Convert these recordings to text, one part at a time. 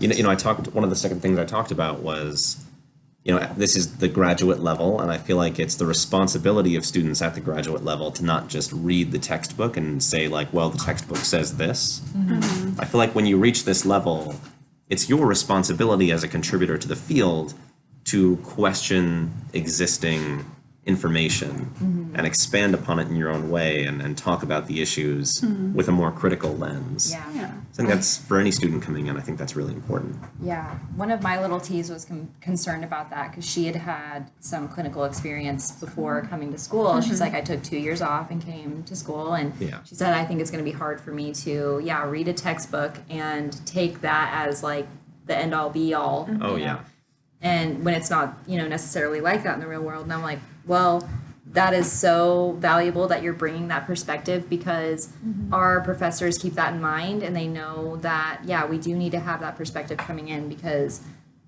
One of the second things I talked about was, this is the graduate level, and I feel like it's the responsibility of students at the graduate level to not just read the textbook and say like, well, the textbook says this. Mm-hmm. I feel like when you reach this level, it's your responsibility as a contributor to the field to question existing information and expand upon it in your own way and talk about the issues with a more critical lens. Yeah. I think that's, for any student coming in, I think that's really important. Yeah. One of my little T's was concerned about that because she had some clinical experience before coming to school. She's like, I took 2 years off and came to school. And she said, I think it's going to be hard for me to, read a textbook and take that as like the end all be all. Oh, yeah. And when it's not, necessarily like that in the real world. And I'm like, well, that is so valuable that you're bringing that perspective because our professors keep that in mind and they know that, we do need to have that perspective coming in because,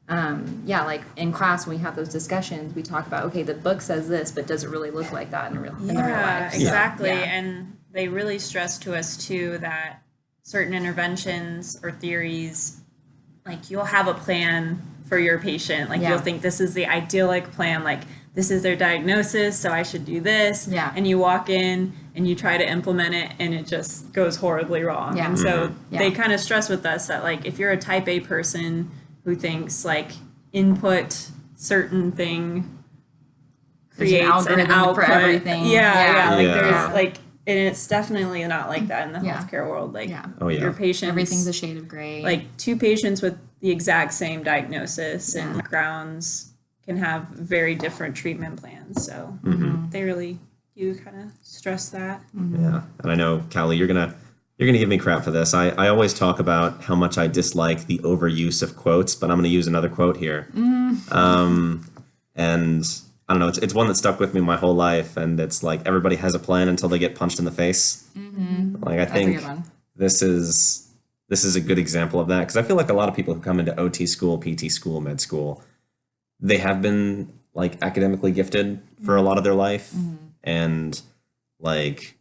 like in class when we have those discussions, we talk about, okay, the book says this, but does it really look like that in the real life? Exactly. So, and they really stress to us too that certain interventions or theories, like you'll have a plan for your patient. Like you'll think this is the idyllic plan, like this is their diagnosis, so I should do this. Yeah. And you walk in and you try to implement it and it just goes horribly wrong. Yeah. And so they kind of stress with us that like if you're a type A person who thinks like input certain thing creates an output for everything. There's like, and it's definitely not like that in the healthcare world. Like your patients, everything's a shade of gray. Like two patients with the exact same diagnosis and backgrounds can have very different treatment plans. So they really do kind of stress that. Yeah, and I know, Callie, you're gonna give me crap for this. I always talk about how much I dislike the overuse of quotes, but I'm gonna use another quote here. And I don't know, it's one that stuck with me my whole life, and it's like everybody has a plan until they get punched in the face. Like I think this is a good example of that because I feel like a lot of people who come into OT school, PT school, med school, they have been like academically gifted for a lot of their life, and like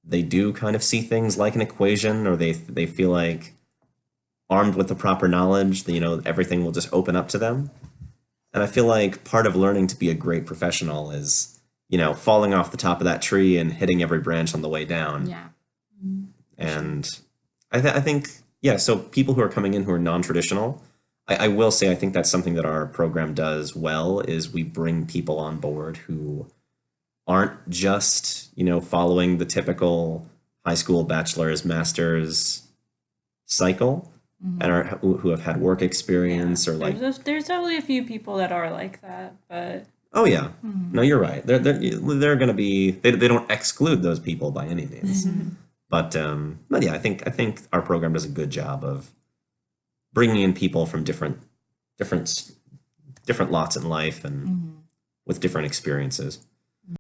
they do kind of see things like an equation, or they feel like armed with the proper knowledge that everything will just open up to them. And I feel like part of learning to be a great professional is falling off the top of that tree and hitting every branch on the way down. And I think so people who are coming in who are non-traditional, I will say I think that's something that our program does well is we bring people on board who aren't just, following the typical high school bachelor's, master's cycle and who have had work experience or like... There's only a few people that are like that, but... Oh, yeah. No, you're right. They're going to be... They don't exclude those people by any means. But yeah, I think our program does a good job of bringing in people from different lots in life and with different experiences.